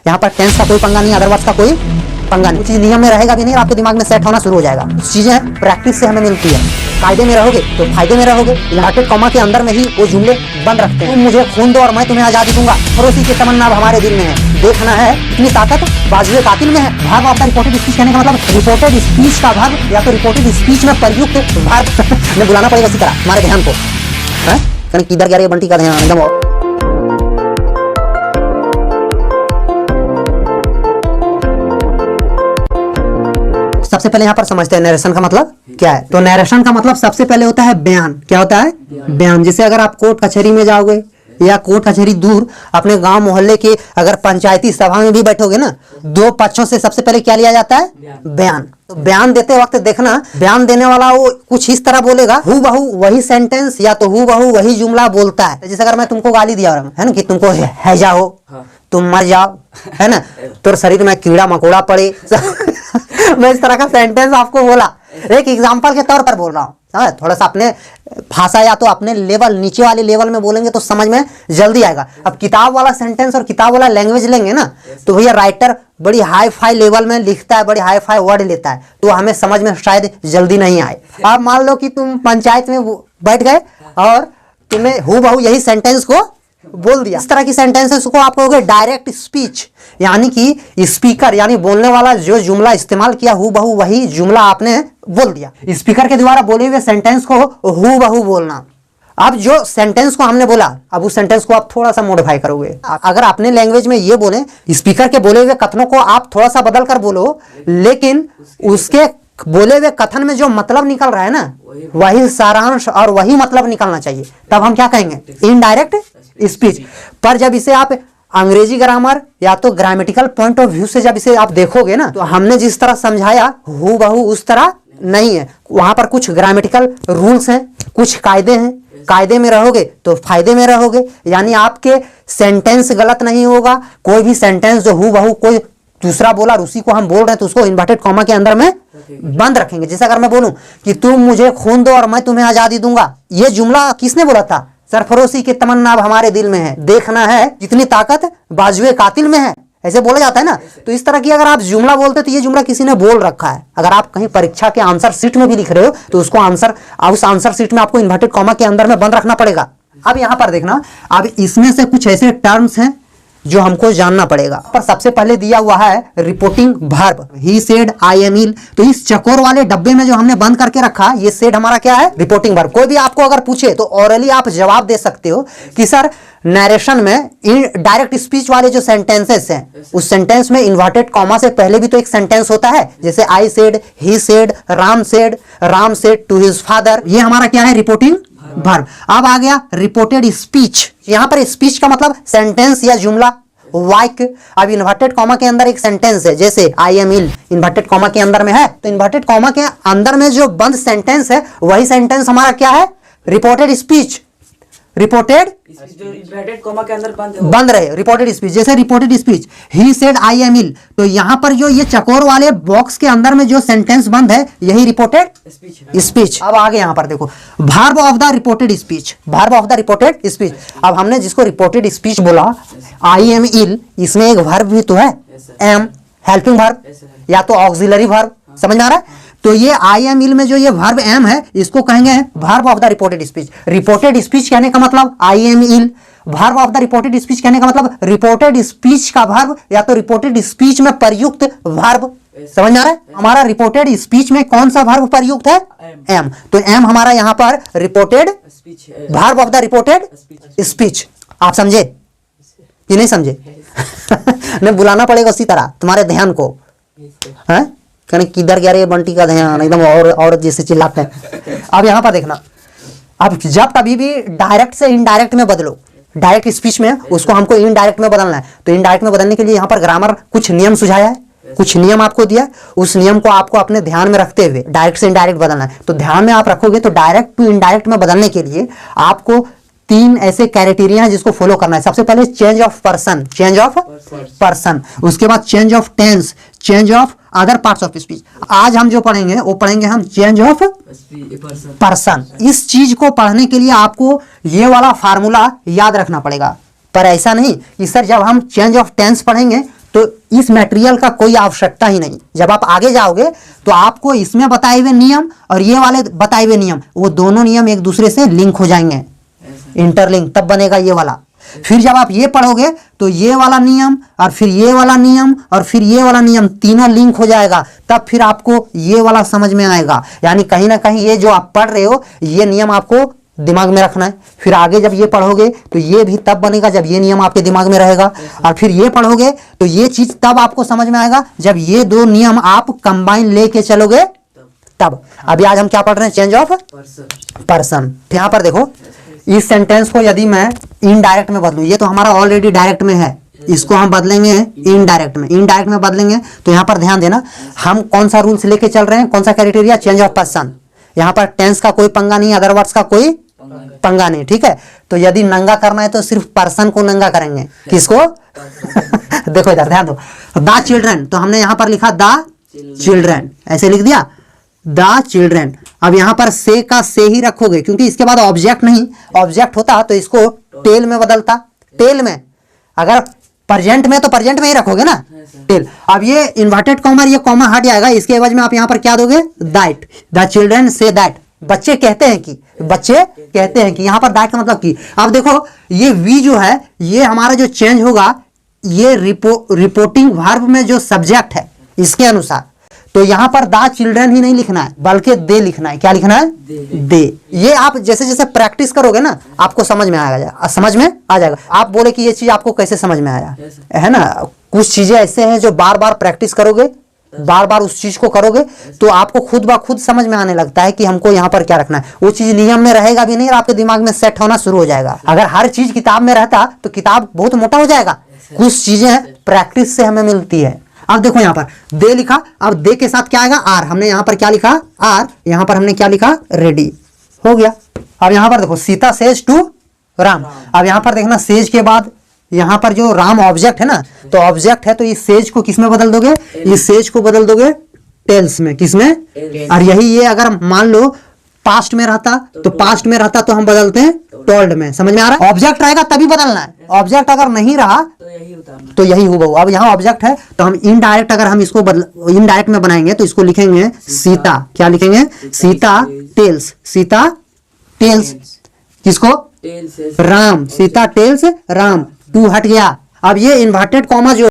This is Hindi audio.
यहाँ पर टेंस का कोई पंगा नहीं, अदरवर्ड्स का कोई पंगा नहीं। चीज नियम में रहेगा भी नहीं, आपके दिमाग में सेट होना शुरू हो जाएगा। चीजें प्रैक्टिस से हमें मिलती है। कायदे में रहोगे तो फायदे में रहोगे। इन्वर्टेड कॉमा के अंदर में ही वो जुमले बंद रखते हैं। तुम मुझे खून दो और मैं तुम्हें आजादी दूंगा, पड़ोसी की तमन्ना अब हमारे दिल में है, देखना है कितनी ताकत बाजुए कातिल में है। भाग आपका रिपोर्टेड स्पीच कहने का मतलब रिपोर्टेड स्पीच का भाग या तो रिपोर्टेड स्पीच में प्रयुक्त भाग में बुलाना पड़ेगा इसी तरह हमारे ध्यान को। कहीं किधर गया रे बंटी का ध्यान एकदम। सबसे पहले यहाँ पर समझते हैं नरेशन का मतलब क्या है। तो नरेशन का मतलब सबसे पहले होता है बयान। क्या होता है? बयान। जैसे अगर आप कोर्ट कचहरी में जाओगे या कोर्ट कचहरी दूर अपने गांव मोहल्ले के अगर पंचायती सभा में भी बैठोगे ना, दो पक्षों से सबसे पहले क्या लिया जाता है? बयान। तो बयान देते वक्त देखना, बयान देने वाला वो कुछ इस तरह बोलेगा, हूँ बहू वही सेंटेंस या तो हूँ बहू वही जुमला बोलता है। जैसे अगर मैं तुमको गाली दिया है ना कि तुमको हैजा हो, तुम मर जाओ, है ना, तो शरीर में कीड़ा मकोड़ा पड़े मैं इस तरह का सेंटेंस आपको बोला, एक एग्जांपल के तौर पर बोल रहा हूँ। थोड़ा सा अपने भाषा या तो अपने लेवल नीचे वाले लेवल में बोलेंगे तो समझ में जल्दी आएगा। अब किताब वाला सेंटेंस और किताब वाला लैंग्वेज लेंगे ना तो भैया राइटर बड़ी हाई फाई लेवल में लिखता है, बड़ी हाई फाई वर्ड लेता है, तो हमें समझ में शायद जल्दी नहीं आए। अब मान लो कि तुम पंचायत में बैठ गए और तुम्हें हूबहू यही सेंटेंस को बोल दिया। इस तरह की सेंटेंसेस को आप कहोगे डायरेक्ट स्पीच, यानी कि स्पीकर यानी बोलने वाला जो जुमला इस्तेमाल किया हूबहू वही जुमला आपने बोल दिया। स्पीकर के द्वारा बोले हुए सेंटेंस को हूबहू बोलना। अब जो सेंटेंस को हमने बोला, अब उस सेंटेंस को आप थोड़ा सा मॉडिफाई करोगे। अगर अपने लैंग्वेज में ये बोले, स्पीकर के बोले हुए कथनों को आप थोड़ा सा बदल कर बोलो, लेकिन उसके बोले हुए कथन में जो मतलब निकल रहा है ना वही सारांश और वही मतलब निकलना चाहिए, तब हम क्या कहेंगे? Indirect speech. पर जब इसे आप अंग्रेजी ग्रामर या तो ग्रामेटिकल पॉइंट ऑफ व्यू से जब इसे आप देखोगे ना, तो हमने जिस तरह समझाया हूबहू उस तरह नहीं है। वहां पर कुछ ग्रामेटिकल रूल्स हैं, कुछ कायदे हैं। कायदे में रहोगे तो फायदे में रहोगे, यानी आपके सेंटेंस गलत नहीं होगा। कोई भी सेंटेंस जो हूबहू कोई दूसरा बोला और उसी को हम बोल रहे हैं तो उसको इन्वर्टेड कॉमा के अंदर में बंद रखेंगे। जैसे अगर मैं बोलूं कि तुम मुझे खून दो और मैं तुम्हें आजादी दूंगा, ये जुमला किसने बोला था? सरफरोशी की तमन्ना अब हमारे दिल में है, देखना है कितनी ताकत बाजुए कातिल में है, ऐसे बोला जाता है ना। तो इस तरह की अगर आप जुमला बोलते तो ये जुमला किसी ने बोल रखा है। अगर आप कहीं परीक्षा के आंसर शीट में भी लिख रहे हो तो उसको उस आंसर शीट में आपको इन्वर्टेड कॉमा के अंदर में बंद रखना पड़ेगा। अब यहां पर देखना, अब इसमें से कुछ ऐसे टर्म्स हैं जो हमको जानना पड़ेगा। पर सबसे पहले दिया हुआ है reporting verb, he said, I am ill. तो इस चकोर वाले डब्बे में जो हमने बंद करके रखा, ये सेड हमारा क्या है? Reporting verb. कोई भी आपको अगर पूछे तो ऑरली आप जवाब दे सकते हो कि सर नरेशन में डायरेक्ट स्पीच वाले जो सेंटेंसेस हैं उस सेंटेंस में इन्वर्टेड कॉमा से पहले भी तो एक सेंटेंस होता है, जैसे I said, he said, Ram said to his father. ये हमारा क्या है? Reporting verb. अब आ गया रिपोर्टेड स्पीच। यहाँ पर स्पीच का मतलब सेंटेंस या जुमला, वाक्य। अब इन्वर्टेड कॉमा के अंदर एक सेंटेंस है, जैसे I am ill inverted comma के अंदर में है, तो इन्वर्टेड कॉमा के अंदर में जो बंद सेंटेंस है वही सेंटेंस हमारा क्या है? Reported speech. रिपोर्टेड कॉमा के अंदर बंद रहे, रिपोर्टेड स्पीच। जैसे reported speech he said I am ill, तो यहां पर जो ये चकोर वाले बॉक्स के अंदर में जो सेंटेंस बंद है यही रिपोर्टेड स्पीच। अब आगे यहां पर देखो, verb of the reported speech, verb of the reported speech. अब हमने जिसको रिपोर्टेड स्पीच बोला, आई एम इल, इसमें एक वर्ब भी तो है, एम, हेल्पिंग वर्ब या तो ऑक्सिलरी वर्ब, समझ में आ रहा है? तो ये आई एम इल में जो ये वर्ब एम है इसको कहेंगे verb of the reported speech. Reported speech कहने का मतलब I am ill, verb of the reported speech कहने का मतलब रिपोर्टेड स्पीच का वर्ब या तो रिपोर्टेड स्पीच में प्रयुक्त वर्ब। समझ में आ रहा है? हमारा रिपोर्टेड स्पीच में कौन सा वर्ब प्रयुक्त है? एम। तो एम हमारा यहाँ पर reported verb of the reported speech. आप समझे कि नहीं समझे? नहीं, बुलाना पड़ेगा उसी तरह तुम्हारे ध्यान को। है कहने किधर गया रे बंटी का ध्यान, एकदम और जैसे चिल्लाते हैं। अब यहाँ पर देखना, अब जब कभी भी डायरेक्ट से इनडायरेक्ट में बदलो, डायरेक्ट स्पीच में उसको हमको इनडायरेक्ट में बदलना है, तो इनडायरेक्ट में बदलने के लिए यहाँ पर ग्रामर कुछ नियम सुझाया है, कुछ नियम आपको दिया, उस नियम को आपको अपने ध्यान में रखते हुए डायरेक्ट से इनडायरेक्ट बदलना है। तो ध्यान में आप रखोगे तो डायरेक्ट टू इनडायरेक्ट में बदलने के लिए आपको 3 ऐसे क्राइटेरिया है जिसको फॉलो करना है। सबसे पहले change of person, change of person, उसके बाद change of tense, change of other parts of speech. आज हम जो पढ़ेंगे वो पढ़ेंगे हम चेंज ऑफ पर्सन। इस चीज को पढ़ने के लिए आपको ये वाला फार्मूला याद रखना पड़ेगा। पर ऐसा नहीं कि सर जब हम चेंज ऑफ टेंस पढ़ेंगे तो इस मटेरियल का कोई आवश्यकता ही नहीं। जब आप आगे जाओगे तो आपको इसमें बताए हुए नियम और ये वाले बताए हुए नियम, वो दोनों नियम एक दूसरे से लिंक हो जाएंगे, इंटरलिंक, तब बनेगा ये वाला। फिर जब आप ये पढ़ोगे तो ये वाला नियम और फिर ये वाला नियम और फिर ये वाला नियम तीनों लिंक हो जाएगा, तब फिर आपको ये वाला समझ में आएगा। यानी कहीं ना कहीं ये जो आप पढ़ रहे हो ये नियम आपको दिमाग में रखना है। फिर आगे जब ये पढ़ोगे तो ये भी तब बनेगा जब ये नियम आपके दिमाग में रहेगा, और फिर ये पढ़ोगे तो ये चीज तब आपको समझ में आएगा जब ये दो नियम आप कंबाइन लेके चलोगे तब। अभी आज हम क्या पढ़ रहे हैं? Change of person. यहाँ पर देखो, इस सेंटेंस को यदि मैं इनडायरेक्ट में बदलूं, ये तो हमारा ऑलरेडी डायरेक्ट में है, इसको हम बदलेंगे इनडायरेक्ट में। इनडायरेक्ट में बदलेंगे तो यहाँ पर ध्यान देना, हम कौन सा रूल्स लेके चल रहे हैं, कौन सा क्राइटेरिया? Change of person. यहाँ पर टेंस का कोई पंगा नहीं, अदर वर्ड्स का कोई पंगा नहीं, ठीक है। तो यदि नंगा करना है तो सिर्फ पर्सन को नंगा करेंगे। किसको? देखो इधर ध्यान दो, द चिल्ड्रन, तो हमने यहाँ पर लिखा द चिल्ड्रन, ऐसे लिख दिया द चिल्ड्रन। अब यहाँ पर से का से ही रखोगे क्योंकि इसके बाद ऑब्जेक्ट नहीं, ऑब्जेक्ट होता तो इसको टेल में बदलता। टेल में, अगर प्रेजेंट में तो प्रेजेंट में ही रखोगे ना, टेल। अब ये इन्वर्टेड कॉमा, ये कॉमा हट जाएगा, इसके एवज में आप यहाँ पर क्या दोगे? That. The children say that, बच्चे कहते हैं कि, बच्चे कहते हैं कि, यहाँ पर दैट का मतलब कि। अब देखो ये वी जो है ये हमारा जो चेंज होगा ये रिपोर्टिंग वर्ब में जो सब्जेक्ट है इसके अनुसार, तो यहाँ पर द चिल्ड्रन ही नहीं लिखना है बल्कि दे लिखना है। क्या लिखना है? दे। ये आप जैसे जैसे प्रैक्टिस करोगे ना आपको समझ में आ जाएगा, समझ में आ जाएगा। आप बोले कि ये चीज आपको कैसे समझ में आया, है ना? कुछ चीजें ऐसे हैं जो बार बार प्रैक्टिस करोगे, बार बार उस चीज को करोगे तो आपको खुद ब खुद समझ में आने लगता है कि हमको यहाँ पर क्या रखना है। वो चीज नियम में रहेगा भी नहीं और आपके दिमाग में सेट होना शुरू हो जाएगा। अगर हर चीज किताब में रहता तो किताब बहुत मोटा हो जाएगा। कुछ चीजें प्रैक्टिस से हमें मिलती है। अब देखो यहाँ पर दे लिखा, अब दे के साथ क्या आएगा? आर। हमने यहाँ पर क्या लिखा? आर। यहाँ पर हमने क्या लिखा? रेडी। हो गया। अब यहाँ पर देखो, सीता सेज टू राम। अब यहाँ पर देखना, सेज के बाद यहाँ पर जो राम ऑब्जेक्ट है ना, तो ऑब्जेक्ट है तो इस सेज को किस में बदल दोगे? इस सेज को बदल दोगे टेल्स में। किसमें? और यही ये अगर मान लो पास्ट में रहता तो पास्ट में रहता तो हम बदलते हैं टोल्ड में। समझ में आ रहा है? ऑब्जेक्ट रहेगा तभी बदलना है, ऑब्जेक्ट अगर नहीं रहा तो यही होगा। अब यहाँ ऑब्जेक्ट है तो हम इनडायरेक्ट, अगर हम इसको इनडायरेक्ट में बनाएंगे तो इसको लिखेंगे सीता। क्या लिखेंगे? सीता टेल्स। सीता टेल्स किसको? राम। सीता टेल्स राम। टू हट गया। अब ये इन्वर्टेड कॉमा जो